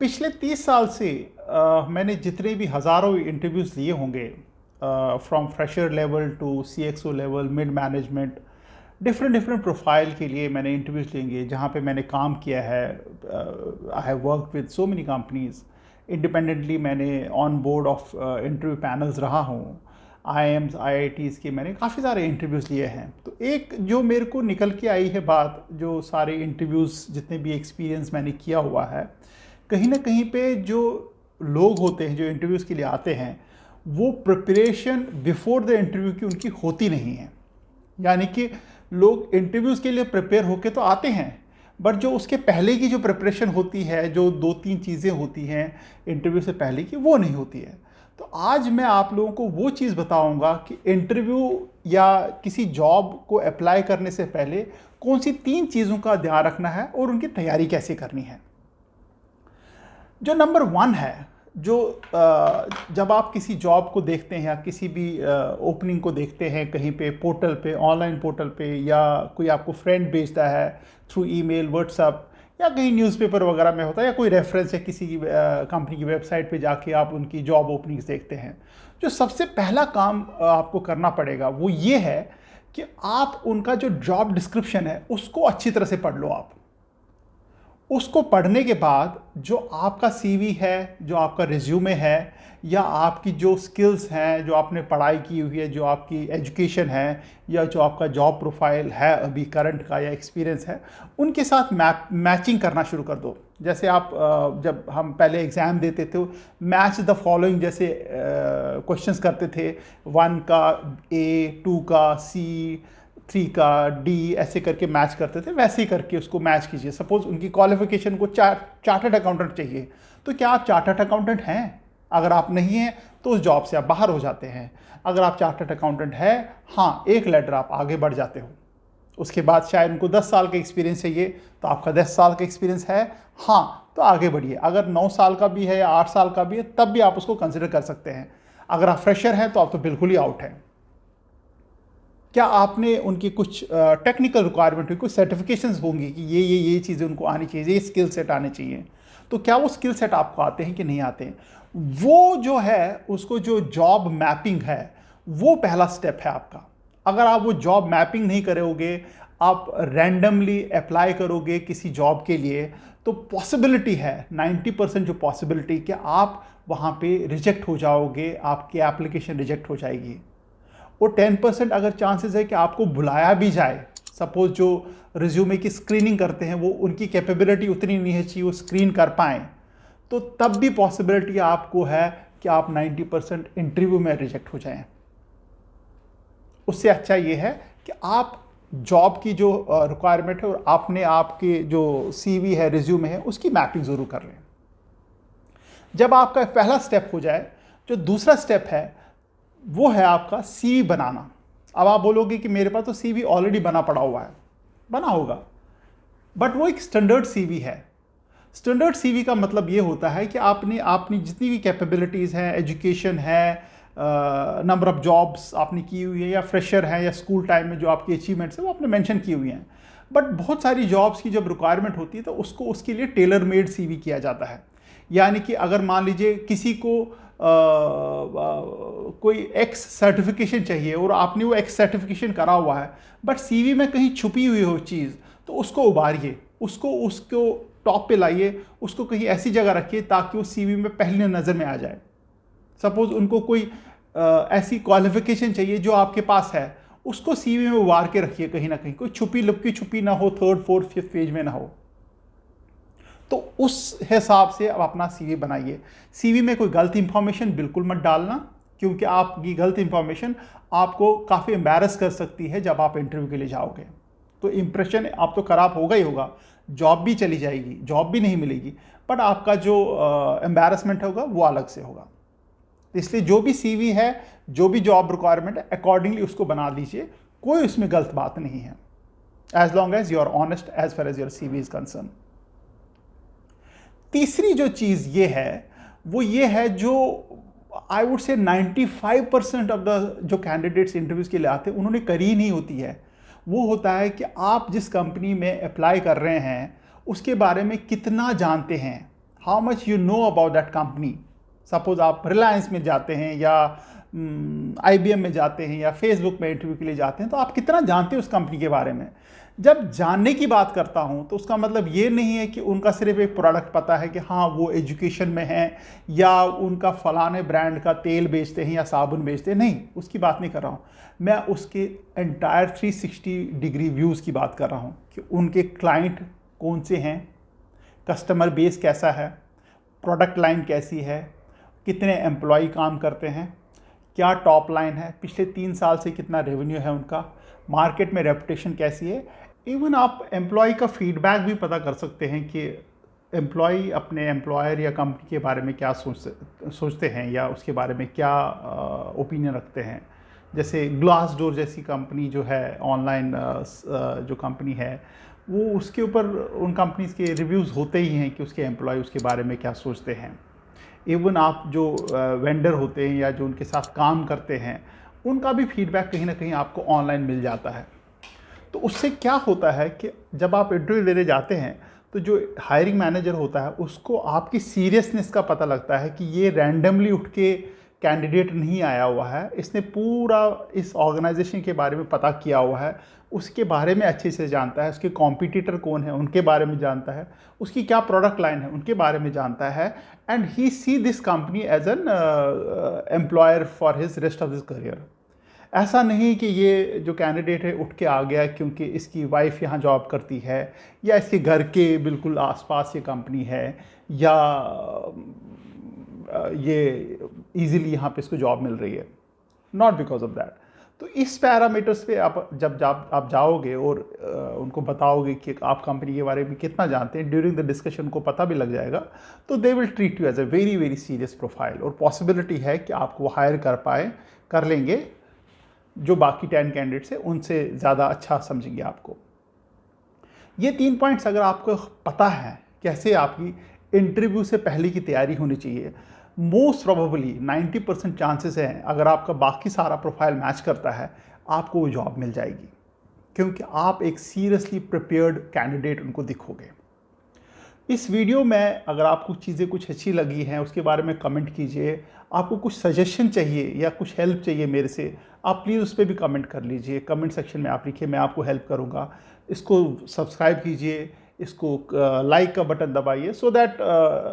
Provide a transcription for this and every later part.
पिछले 30 साल से मैंने जितने भी हज़ारों इंटरव्यूज़ लिए होंगे, from fresher level to CXO level, mid management, different different profile के लिए मैंने इंटरव्यूज़ लेंगे जहाँ पे मैंने काम किया है। I have work with so many companies independently. मैंने on board of interview panels रहा हूँ। आईआईएम्स आईआईटीज़ के मैंने काफ़ी सारे इंटरव्यूज़ लिए हैं। तो एक जो मेरे को निकल के आई है बात, जो सारे इंटरव्यूज़ जितने भी एक्सपीरियंस मैंने किया हुआ है, कहीं ना कहीं पे जो लोग होते हैं जो इंटरव्यूज़ के लिए आते हैं, वो प्रिपरेशन बिफोर द इंटरव्यू की उनकी होती नहीं है। यानी कि लोग इंटरव्यूज़ के लिए प्रिपेयर होके तो आते हैं, बट जो उसके पहले की जो प्रिपरेशन होती है, जो 2-3 चीज़ें होती हैं इंटरव्यू से पहले की, वो नहीं होती है। तो आज मैं आप लोगों को वो चीज़ बताऊंगा कि इंटरव्यू या किसी जॉब को अप्लाई करने से पहले कौन सी 3 चीज़ों का ध्यान रखना है और उनकी तैयारी कैसे करनी है। जो नंबर 1 है, जो जब आप किसी जॉब को देखते हैं या किसी भी ओपनिंग को देखते हैं कहीं पे पोर्टल पे, ऑनलाइन पोर्टल पे, या कोई आपको फ्रेंड भेजता है थ्रू ईमेल, व्हाट्सएप, या कहीं न्यूज़पेपर वगैरह में होता है, या कोई रेफरेंस है किसी की कंपनी की वेबसाइट पे जाके आप उनकी जॉब ओपनिंग्स देखते हैं, जो सबसे पहला काम आपको करना पड़ेगा वो ये है कि आप उनका जो जॉब डिस्क्रिप्शन है उसको अच्छी तरह से पढ़ लो। आप उसको पढ़ने के बाद जो आपका सीवी है, जो आपका रिज्यूमे है, या आपकी जो स्किल्स हैं, जो आपने पढ़ाई की हुई है, जो आपकी एजुकेशन है, या जो आपका जॉब प्रोफाइल है अभी करंट का या एक्सपीरियंस है, उनके साथ मैचिंग करना शुरू कर दो। जैसे आप जब हम पहले एग्ज़ाम देते थे, मैच द फॉलोइंग जैसे क्वेश्चंस करते थे, 1 का ए, 2 का सी, 3 का डी, ऐसे करके मैच करते थे, वैसे ही करके उसको मैच कीजिए। सपोज उनकी क्वालिफिकेशन को चार्टर्ड अकाउंटेंट चाहिए, तो क्या आप चार्टर्ड अकाउंटेंट हैं? अगर आप नहीं हैं तो उस जॉब से आप बाहर हो जाते हैं। अगर आप चार्टर्ड अकाउंटेंट हैं, हाँ, एक लेटर आप आगे बढ़ जाते हो। उसके बाद शायद उनको 10 साल का एक्सपीरियंस चाहिए, तो आपका 10 साल का एक्सपीरियंस है, हाँ, तो आगे बढ़िए। अगर 9 साल का भी है या 8 साल का भी है, तब भी आप उसको कंसिडर कर सकते हैं। अगर आप फ्रेशर हैं तो आप तो बिल्कुल ही आउट हैं। क्या आपने उनकी कुछ टेक्निकल रिक्वायरमेंट हुई, कुछ सर्टिफिकेशंस होंगी कि ये चीज़ें उनको आनी चाहिए, ये स्किल सेट आने चाहिए, तो क्या वो स्किल सेट आपको आते हैं कि नहीं आते हैं? वो जो है उसको जो जॉब मैपिंग है, वो पहला स्टेप है आपका। अगर आप वो जॉब मैपिंग नहीं करोगे, आप रैंडमली अप्लाई करोगे किसी जॉब के लिए, तो पॉसिबिलिटी है 90% जो पॉसिबिलिटी कि आप वहाँ पे रिजेक्ट हो जाओगे, आपकी एप्लीकेशन रिजेक्ट हो जाएगी। और 10% अगर चांसेस है कि आपको बुलाया भी जाए, सपोज जो रिज्यूमे की स्क्रीनिंग करते हैं वो उनकी कैपेबिलिटी उतनी नहीं है चाहिए वो स्क्रीन कर पाएँ, तो तब भी पॉसिबिलिटी आपको है कि आप 90% इंटरव्यू में रिजेक्ट हो जाएं। उससे अच्छा ये है कि आप जॉब की जो रिक्वायरमेंट है और आपने आपके जो सीवी है, रिज्यूमे है, उसकी मैपिंग ज़रूर कर लें। जब आपका पहला स्टेप हो जाए, जो दूसरा स्टेप है वो है आपका सीवी बनाना। अब आप बोलोगे कि मेरे पास तो सीवी ऑलरेडी बना पड़ा हुआ है, बना होगा, बट वो एक स्टैंडर्ड सीवी है। स्टैंडर्ड सीवी का मतलब ये होता है कि आपने अपनी जितनी भी कैपेबिलिटीज़ हैं, एजुकेशन है, नंबर ऑफ जॉब्स आपने की हुई है, या फ्रेशर हैं, या स्कूल टाइम में जो आपकी अचीवमेंट्स हैं वो आपने मेंशन की हुई हैं। बट बहुत सारी जॉब्स की जब रिक्वायरमेंट होती है तो उसको उसके लिए टेलर मेड सीवी किया जाता है। यानी कि अगर मान लीजिए किसी को कोई एक्स सर्टिफिकेशन चाहिए और आपने वो एक्स सर्टिफिकेशन करा हुआ है, बट सीवी में कहीं छुपी हुई हो चीज़, तो उसको उभारिए, उसको टॉप पे लाइए, उसको कहीं ऐसी जगह रखिए ताकि वो सीवी में पहली नज़र में आ जाए। सपोज उनको कोई ऐसी क्वालिफिकेशन चाहिए जो आपके पास है, उसको सीवी में उभार के रखिए कहीं ना कहीं, कोई छुपी लुपकी छुपी ना हो, 3rd 4th 5th पेज में ना हो। तो उस हिसाब से आप अपना सीवी बनाइए। सीवी में कोई गलत इंफॉर्मेशन बिल्कुल मत डालना, क्योंकि आपकी गलत इंफॉर्मेशन आपको काफ़ी एम्बैरस कर सकती है जब आप इंटरव्यू के लिए जाओगे। तो इंप्रेशन आप तो ख़राब होगा ही होगा, जॉब भी चली जाएगी, जॉब भी नहीं मिलेगी, बट आपका जो एम्बैरसमेंट होगा वो अलग से होगा। इसलिए जो भी सीवी है, जो भी जॉब रिक्वायरमेंट है, अकॉर्डिंगली उसको बना लीजिए, कोई उसमें गलत बात नहीं है, as long as you are honest as far as your CV is concern. तीसरी जो चीज़ ये है वो ये है, जो I would say 95% of the जो कैंडिडेट्स इंटरव्यूज़ के लिए आते हैं उन्होंने करी ही नहीं होती है। वो होता है कि आप जिस कंपनी में अप्लाई कर रहे हैं उसके बारे में कितना जानते हैं, how much you know about that company. Suppose आप रिलायंस में जाते हैं या IBM में जाते हैं या फेसबुक में इंटरव्यू के लिए जाते हैं, तो आप कितना जानते हैं उस कंपनी के बारे में। जब जानने की बात करता हूं तो उसका मतलब ये नहीं है कि उनका सिर्फ एक प्रोडक्ट पता है कि हाँ वो एजुकेशन में है या उनका फलाने ब्रांड का तेल बेचते हैं या साबुन बेचते हैं, नहीं, उसकी बात नहीं कर रहा हूँ मैं। उसके एंटायर 360 डिग्री व्यूज़ की बात कर रहा हूँ कि उनके क्लाइंट कौन से हैं, कस्टमर बेस कैसा है, प्रोडक्ट लाइन कैसी है, कितने एम्प्लॉय काम करते हैं, क्या टॉप लाइन है, पिछले 3 साल से कितना रेवेन्यू है उनका, मार्केट में रेपुटेशन कैसी है। इवन आप एम्प्लॉय का फीडबैक भी पता कर सकते हैं कि एम्प्लॉय अपने एम्प्लॉयर या कंपनी के बारे में क्या सोचते हैं या उसके बारे में क्या ओपिनियन रखते हैं। जैसे ग्लासडोर जैसी कंपनी जो है, ऑनलाइन जो कंपनी है, वो उसके ऊपर उन कंपनीज़ के रिव्यूज़ होते ही हैं कि उसके एम्प्लॉय उसके बारे में क्या सोचते हैं। इवन आप जो वेंडर होते हैं या जो उनके साथ काम करते हैं, उनका भी फीडबैक कहीं ना कहीं आपको ऑनलाइन मिल जाता है। तो उससे क्या होता है कि जब आप इंटरव्यू देने जाते हैं तो जो हायरिंग मैनेजर होता है उसको आपकी सीरियसनेस का पता लगता है कि ये रैंडमली उठ के कैंडिडेट नहीं आया हुआ है, इसने पूरा इस ऑर्गेनाइजेशन के बारे में पता किया हुआ है, उसके बारे में अच्छे से जानता है, उसके कॉम्पिटिटर कौन है उनके बारे में जानता है, उसकी क्या प्रोडक्ट लाइन है उनके बारे में जानता है, and he see this company as an employer for his rest of his career. ऐसा नहीं कि ये जो कैंडिडेट है उठ के आ गया क्योंकि इसकी वाइफ यहाँ जॉब करती है या इसके घर के बिल्कुल आसपास ये कंपनी है या ये इजीली यहाँ पे इसको जॉब मिल रही है, नॉट बिकॉज ऑफ दैट। तो इस पैरामीटर्स पे आप जब आप जाओगे और उनको बताओगे कि आप कंपनी के बारे में कितना जानते हैं, ड्यूरिंग द डिस्कशन को पता भी लग जाएगा, तो they will treat you as a very very serious profile, और पॉसिबिलिटी है कि आपको हायर कर लेंगे, जो बाकी 10 कैंडिडेट्स हैं उनसे ज़्यादा अच्छा समझेंगे आपको। ये 3 पॉइंट्स अगर आपको पता है कैसे आपकी इंटरव्यू से पहले की तैयारी होनी चाहिए, मोस्ट प्रोबेबली 90% चांसेस हैं, अगर आपका बाकी सारा प्रोफाइल मैच करता है, आपको वो जॉब मिल जाएगी, क्योंकि आप एक सीरियसली प्रिपेयर्ड कैंडिडेट उनको दिखोगे। इस वीडियो में अगर आपको चीज़ें कुछ अच्छी लगी हैं उसके बारे में कमेंट कीजिए। आपको कुछ सजेशन चाहिए या कुछ हेल्प चाहिए मेरे से, आप प्लीज़ उस पर भी कमेंट कर लीजिए। कमेंट सेक्शन में आप लिखिए, मैं आपको हेल्प करूँगा। इसको सब्सक्राइब कीजिए, इसको लाइक का बटन दबाइए, सो दैट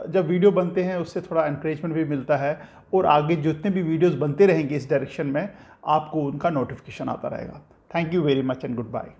जब वीडियो बनते हैं उससे थोड़ा एनकरेजमेंट भी मिलता है, और आगे जितने भी वीडियोज़ बनते रहेंगे इस डायरेक्शन में आपको उनका नोटिफिकेशन आता रहेगा। Thank you very much and good bye.